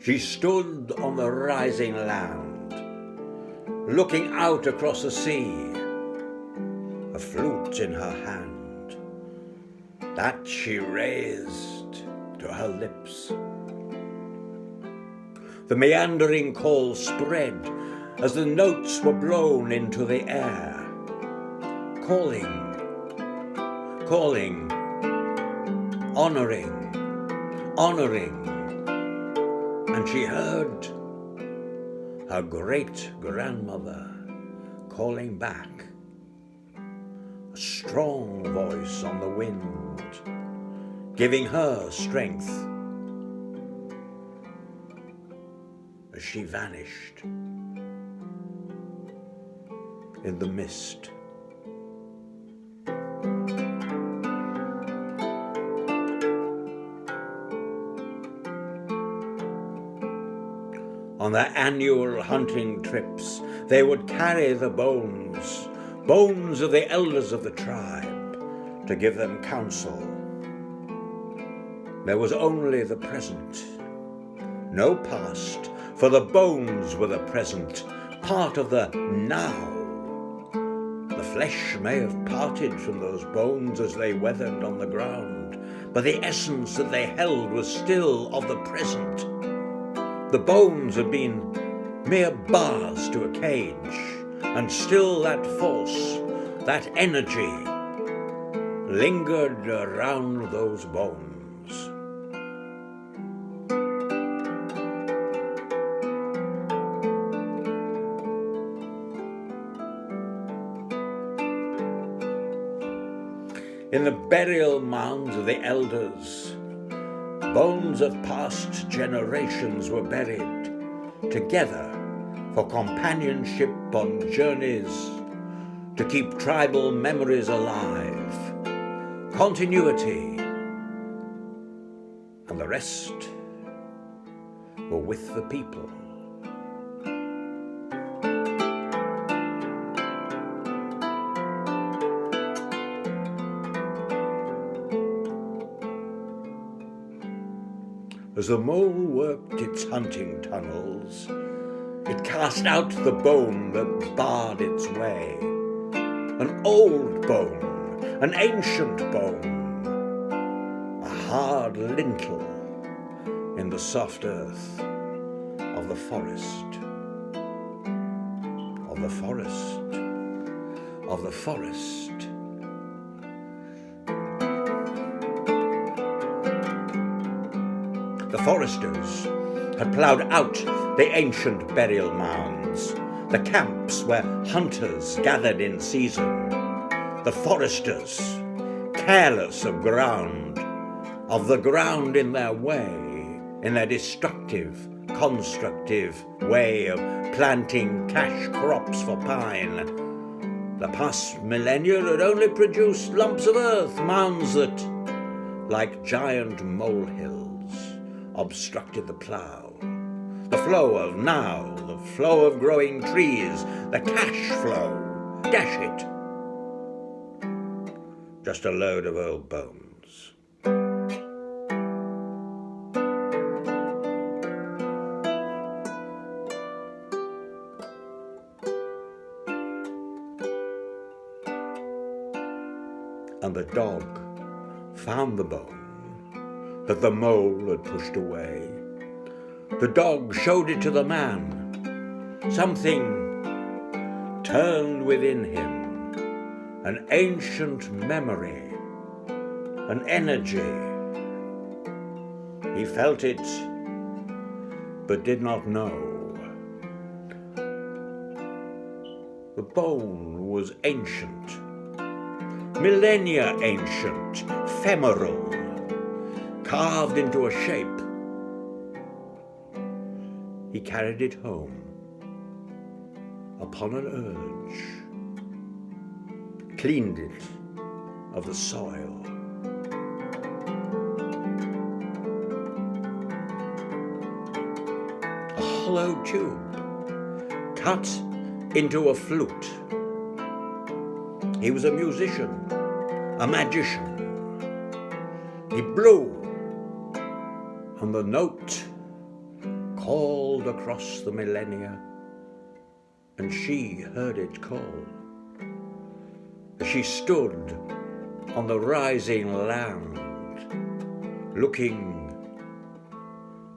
She stood on the rising land, looking out across the sea, a flute in her hand, that she raised to her lips. The meandering call spread as the notes were blown into the air, calling, calling, honouring, honouring. And she heard her great-grandmother calling back, a strong voice on the wind, giving her strength as she vanished in the mist. On their annual hunting trips, they would carry the bones of the elders of the tribe, to give them counsel. There was only the present, no past, for the bones were the present, part of the now. The flesh may have parted from those bones as they weathered on the ground, but the essence that they held was still of the present. The bones had been mere bars to a cage, and still that force, that energy, lingered around those bones. In the burial mounds of the elders, bones of past generations were buried together for companionship on journeys, to keep tribal memories alive, continuity, and the rest were with the people. As the mole worked its hunting tunnels, it cast out the bone that barred its way, an old bone, an ancient bone, a hard lintel in the soft earth of the forest, of the forest, of the forest. The foresters had ploughed out the ancient burial mounds, the camps where hunters gathered in season. The foresters, careless of the ground in their way, in their destructive, constructive way of planting cash crops for pine. The past millennia had only produced lumps of earth, mounds that, like giant molehills, obstructed the plough. The flow of now, the flow of growing trees, the cash flow, dash it. Just a load of old bones. And the dog found the bone that the mole had pushed away. The dog showed it to the man. Something turned within him, an ancient memory, an energy. He felt it, but did not know. The bone was ancient, millennia ancient, ephemeral, carved into a shape. He carried it home upon an urge, cleaned it of the soil. A hollow tube cut into a flute. He was a musician, a magician. He blew, and the note called across the millennia, and she heard it call. As she stood on the rising land, looking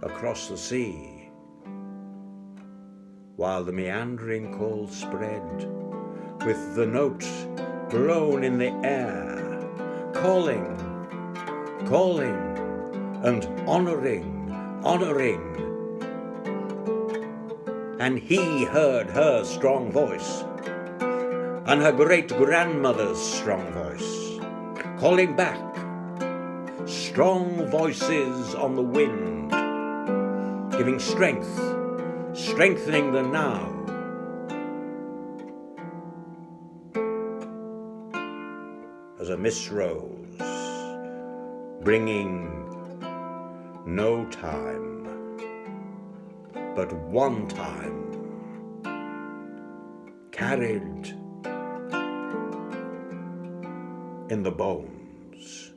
across the sea, while the meandering call spread, with the note blown in the air, calling, calling, and honouring, honouring. And he heard her strong voice, and her great-grandmother's strong voice, calling back, strong voices on the wind, giving strength, strengthening the now. As a mist rose, bringing no time, but one time, carried in the bones.